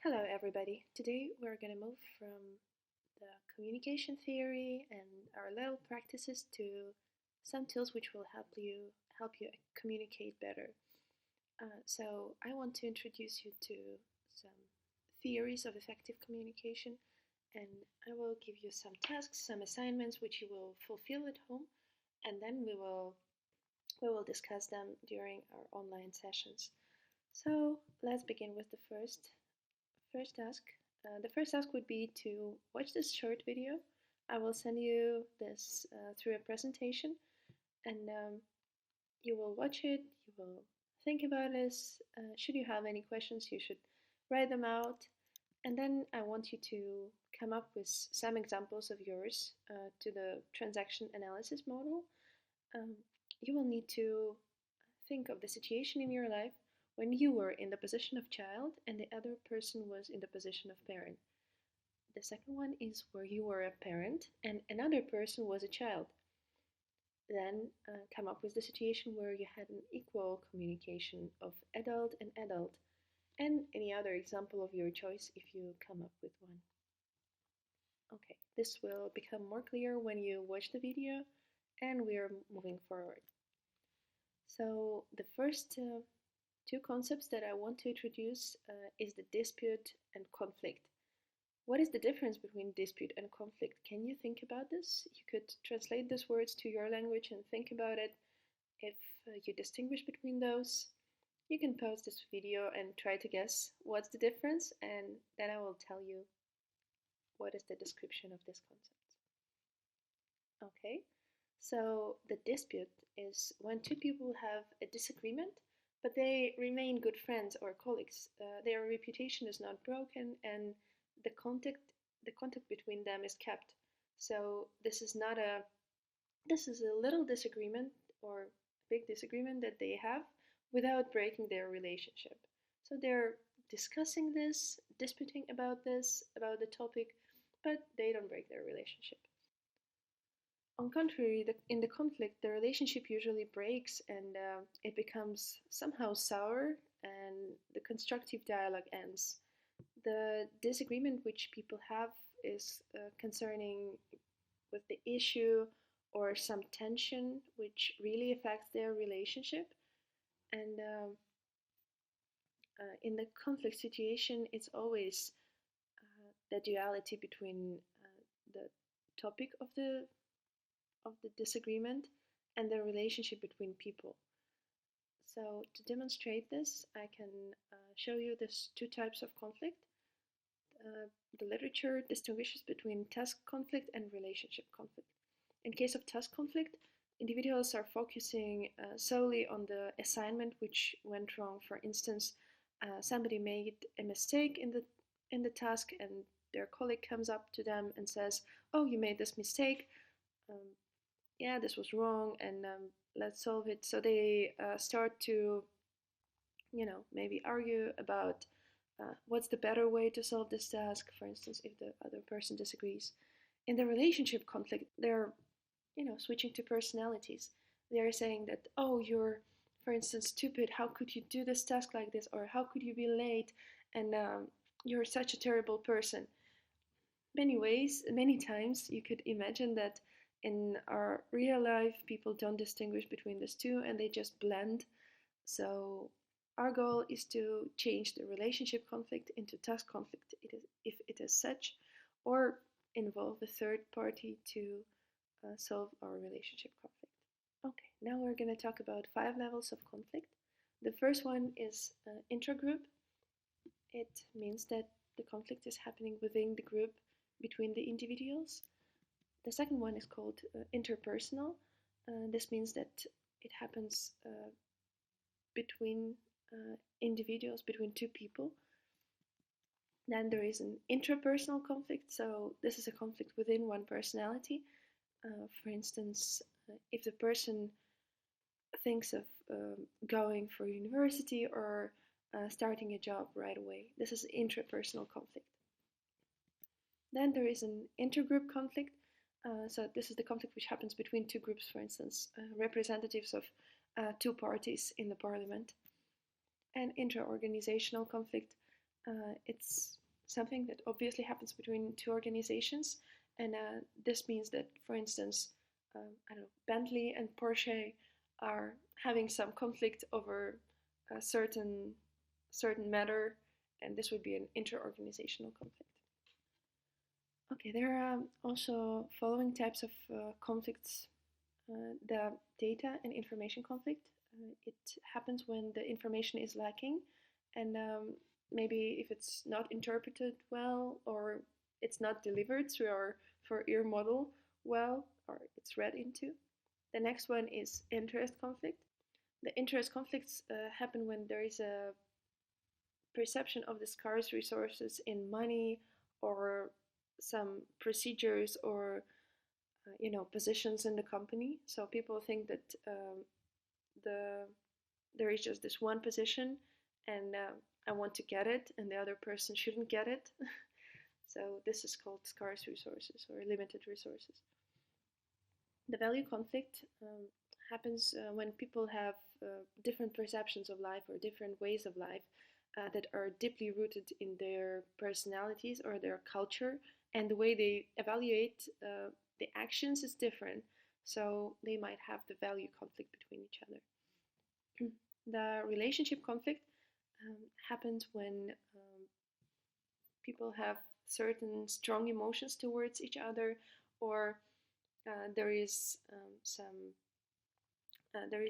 Hello everybody. Today we're going to move from the communication theory and our little practices to some tools which will help you communicate better. So I want to introduce you to some theories of effective communication, and I will give you some tasks, some assignments which you will fulfill at home, and then we will discuss them during our online sessions. So let's begin with the first task. The first task would be to watch this short video. I will send you this through a presentation, and you will watch it. You will think about this. Should you have any questions, you should write them out. And then I want you to come up with some examples of yours to the transaction analysis model. You will need to think of the situation in your life when you were in the position of child and the other person was in the position of parent. The second one is where you were a parent and another person was a child. Then come up with the situation where you had an equal communication of adult and adult, and any other example of your choice if you come up with one. Okay, this will become more clear when you watch the video, and we are moving forward. So the first two concepts that I want to introduce is the dispute and conflict. What is the difference between dispute and conflict? Can you think about this? You could translate these words to your language and think about it. If you distinguish between those, you can pause this video and try to guess what's the difference, and then I will tell you what is the description of this concept. Okay, so the dispute is when two people have a disagreement, but they remain good friends or colleagues. Their reputation is not broken, and the contact between them is kept. So this is a little disagreement or big disagreement that they have without breaking their relationship. So they're discussing this, disputing about the topic, but they don't break their relationship. On contrary, in the conflict, the relationship usually breaks and it becomes somehow sour, and the constructive dialogue ends. The disagreement which people have is concerning with the issue or some tension which really affects their relationship. And in the conflict situation, it's always the duality between the topic of the disagreement and the relationship between people. So to demonstrate this, I can show you these two types of conflict. The literature distinguishes between task conflict and relationship conflict. In case of task conflict, individuals are focusing solely on the assignment which went wrong. For instance, somebody made a mistake in the task, and their colleague comes up to them and says, "Oh, you made this mistake. Yeah, this was wrong, and let's solve it." So they start to, maybe argue about what's the better way to solve this task, for instance, if the other person disagrees. In the relationship conflict, they're, switching to personalities. They're saying that, "Oh, you're, for instance, stupid. How could you do this task like this? Or how could you be late? And you're such a terrible person." Many times you could imagine that in our real life, people don't distinguish between these two and they just blend. So our goal is to change the relationship conflict into task conflict if it is such, or involve a third party to solve our relationship conflict. Okay, now we're going to talk about 5 levels of conflict. The first one is intragroup. It means that the conflict is happening within the group between the individuals. The second one is called interpersonal. This means that it happens between individuals, between two people. Then there is an intrapersonal conflict, so this is a conflict within one personality. For instance, if the person thinks of going for university or starting a job right away, this is intrapersonal conflict. Then there is an intergroup conflict. So this is the conflict which happens between two groups, for instance, representatives of two parties in the parliament. And intra-organizational conflict, It's something that obviously happens between two organizations, and this means that, for instance, I don't know, Bentley and Porsche are having some conflict over a certain matter, and this would be an inter-organizational conflict. Okay, there are also following types of conflicts. The data and information conflict. It happens when the information is lacking, and maybe if it's not interpreted well, or it's not delivered through our for ear model well, or it's read into. The next one is interest conflict. The interest conflicts happen when there is a perception of the scarce resources in money, or some procedures, or positions in the company. So people think that there is just this one position, and I want to get it, and the other person shouldn't get it. So this is called scarce resources or limited resources. The value conflict happens when people have different perceptions of life or different ways of life that are deeply rooted in their personalities or their culture, and the way they evaluate the actions is different. So they might have the value conflict between each other. The relationship conflict happens when people have certain strong emotions towards each other, or there is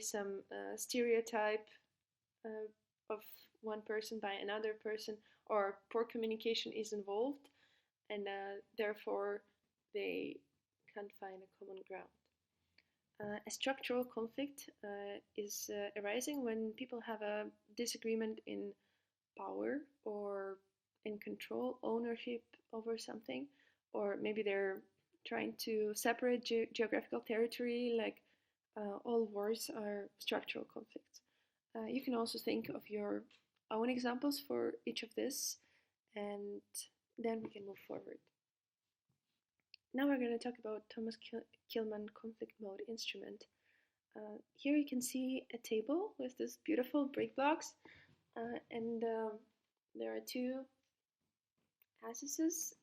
some stereotype of one person by another person, or poor communication is involved, and therefore they can't find a common ground. A structural conflict is arising when people have a disagreement in power, or in control, ownership over something, or maybe they're trying to separate geographical territory, like all wars are structural conflicts. You can also think of your own examples for each of this, and then we can move forward. Now we're going to talk about Thomas-Kilmann Conflict Mode Instrument. Here you can see a table with this beautiful brick blocks, and there are two axes.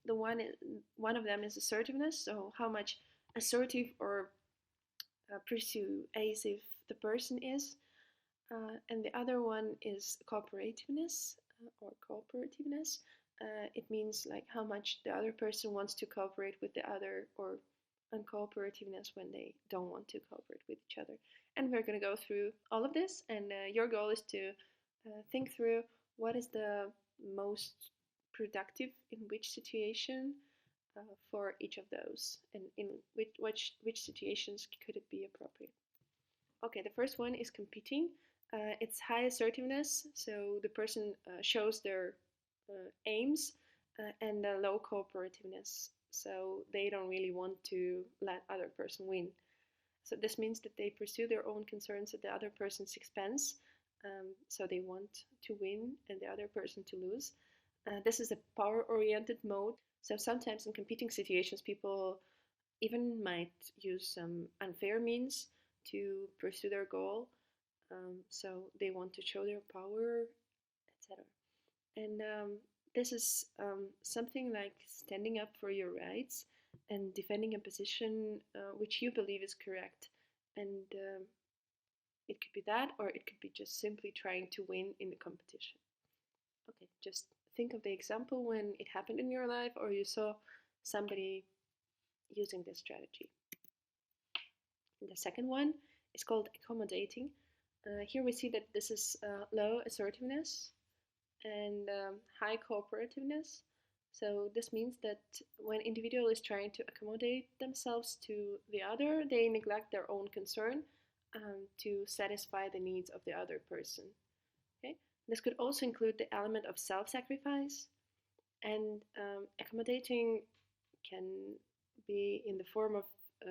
The one of them is assertiveness, so how much assertive or persuasive the person is, and the other one is cooperativeness or cooperativeness. It means like how much the other person wants to cooperate with the other, or uncooperativeness when they don't want to cooperate with each other. And we're going to go through all of this, and your goal is to think through what is the most productive in which situation for each of those, and in which situations could it be appropriate. Okay, the first one is competing. It's high assertiveness, so the person shows their aims, and low cooperativeness, so they don't really want to let other person win. So this means that they pursue their own concerns at the other person's expense, so they want to win and the other person to lose. This is a power-oriented mode, so sometimes in competing situations people even might use some unfair means to pursue their goal, so they want to show their power, etc. And this is something like standing up for your rights and defending a position which you believe is correct. And it could be that, or it could be just simply trying to win in the competition. Okay, just think of the example when it happened in your life, or you saw somebody using this strategy. And the second one is called accommodating. Here we see that this is low assertiveness and high cooperativeness. So this means that when individual is trying to accommodate themselves to the other, they neglect their own concern to satisfy the needs of the other person. Okay? This could also include the element of self-sacrifice, and accommodating can be in the form of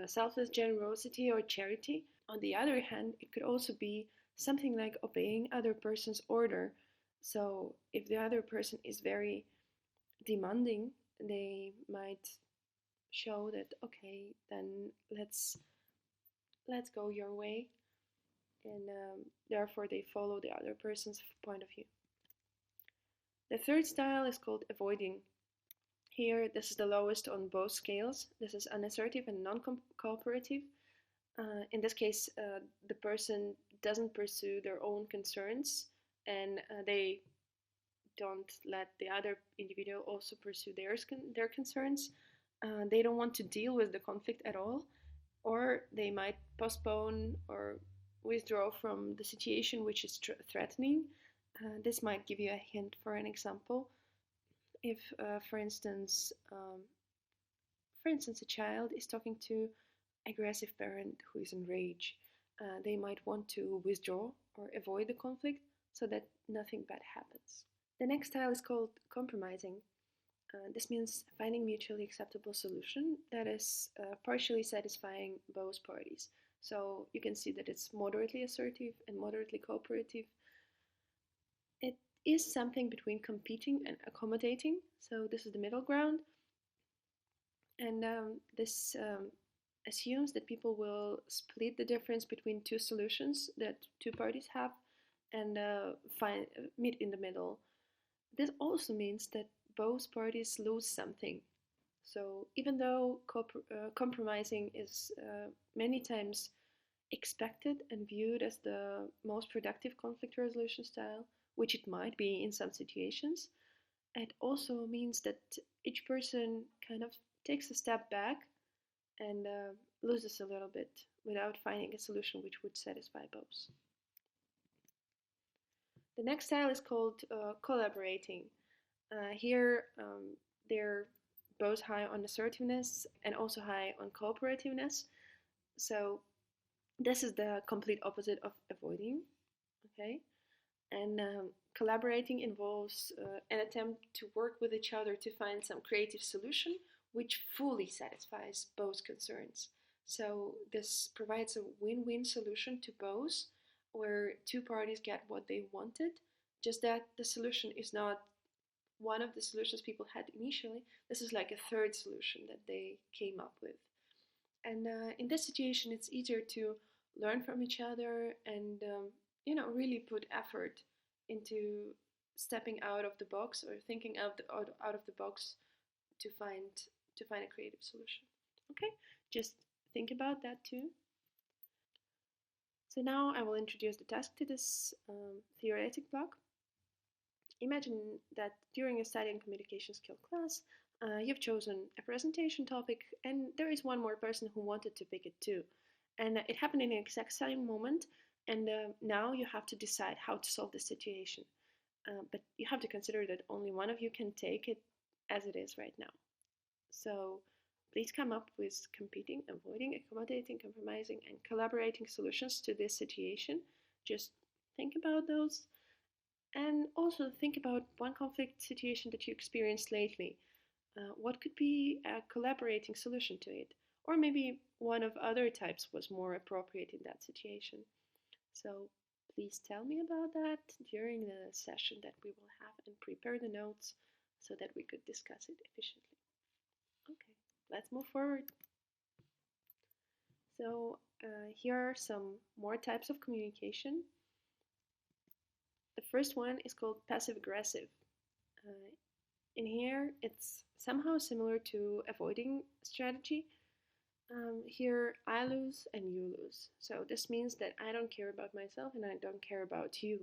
selfless generosity or charity. On the other hand, it could also be something like obeying other person's order. So if the other person is very demanding, they might show that, okay, then let's go your way, and therefore they follow the other person's point of view. The third style is called avoiding. Here, this is the lowest on both scales. This is unassertive and non-cooperative. In this case, the person doesn't pursue their own concerns, and they don't let the other individual also pursue their concerns. They don't want to deal with the conflict at all, or they might postpone or withdraw from the situation which is threatening. This might give you a hint for an example. If, for instance, a child is talking to aggressive parent who is in rage, they might want to withdraw or avoid the conflict so that nothing bad happens. The next style is called compromising. This means finding mutually acceptable solution that is partially satisfying both parties. So you can see that it's moderately assertive and moderately cooperative. It is something between competing and accommodating. So this is the middle ground. And this assumes that people will split the difference between two solutions that two parties have and meet in the middle. This also means that both parties lose something. So even though compromising is many times expected and viewed as the most productive conflict resolution style, which it might be in some situations, it also means that each person kind of takes a step back and loses a little bit without finding a solution which would satisfy both. The next style is called collaborating. Here, they're both high on assertiveness and also high on cooperativeness. So this is the complete opposite of avoiding, okay? And collaborating involves an attempt to work with each other to find some creative solution which fully satisfies both concerns. So this provides a win-win solution to both, where two parties get what they wanted, just that the solution is not one of the solutions people had initially. This is like a third solution that they came up with. And in this situation, it's easier to learn from each other and really put effort into stepping out of the box or thinking out of the box to find a creative solution. Okay, just think about that too. So now I will introduce the task to this theoretic block. Imagine that during a study and communication skill class, you've chosen a presentation topic and there is one more person who wanted to pick it too. And it happened in the exact same moment, and now you have to decide how to solve the situation. But you have to consider that only one of you can take it as it is right now. So please come up with competing, avoiding, accommodating, compromising, and collaborating solutions to this situation. Just think about those. And also think about one conflict situation that you experienced lately. What could be a collaborating solution to it? Or maybe one of other types was more appropriate in that situation. So please tell me about that during the session that we will have and prepare the notes so that we could discuss it efficiently. Okay, let's move forward. So here are some more types of communication. The first one is called passive-aggressive. In here, it's somehow similar to avoiding strategy. Here, I lose and you lose. So this means that I don't care about myself and I don't care about you.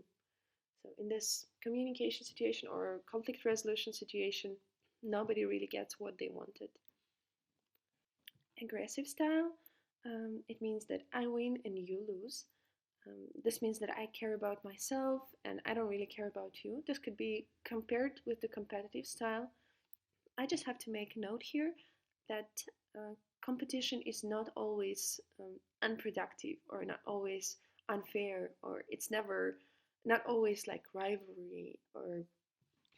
So in this communication situation or conflict resolution situation, nobody really gets what they wanted. Aggressive style, it means that I win and you lose. This means that I care about myself and I don't really care about you. This could be compared with the competitive style. I just have to make a note here that competition is not always unproductive or not always unfair, or it's not always like rivalry or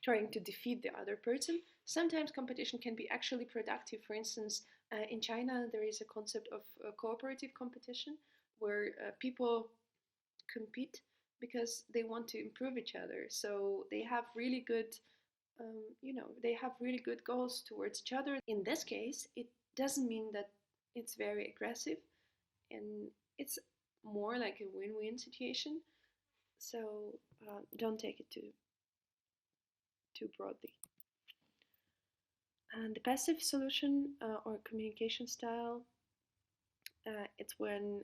trying to defeat the other person. Sometimes competition can be actually productive. For instance, in China, there is a concept of cooperative competition where people compete because they want to improve each other. So they have really good, they have really good goals towards each other. In this case, it doesn't mean that it's very aggressive, and it's more like a win-win situation. So don't take it too broadly. And the passive solution or communication style, it's when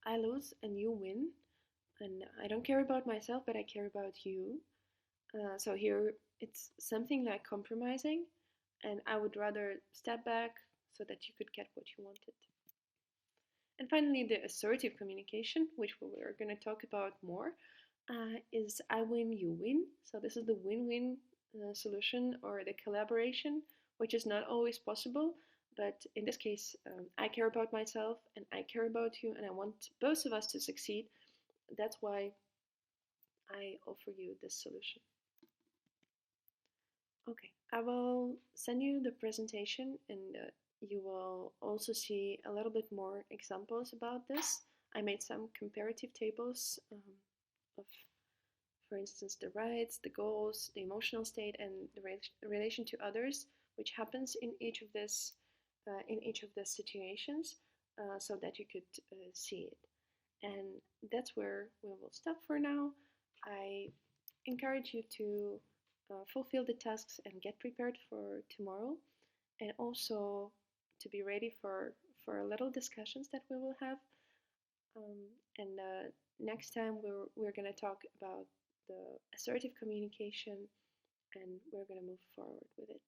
I lose and you win, and I don't care about myself, but I care about you. So here it's something like compromising, and I would rather step back so that you could get what you wanted. And finally, the assertive communication, which we're going to talk about more, is I win, you win. So this is the win-win solution or the collaboration, which is not always possible. But in this case, I care about myself and I care about you, and I want both of us to succeed. That's why I offer you this solution. Okay, I will send you the presentation, and you will also see a little bit more examples about this. I made some comparative tables of, for instance, the rights, the goals, the emotional state, and the relation to others, which happens in each of the situations, so that you could see it. And that's where we will stop for now. I encourage you to fulfill the tasks and get prepared for tomorrow, and also to be ready for little discussions that we will have. And next time we're going to talk about the assertive communication, and we're going to move forward with it.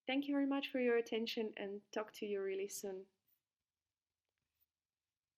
Thank you very much for your attention, and talk to you really soon.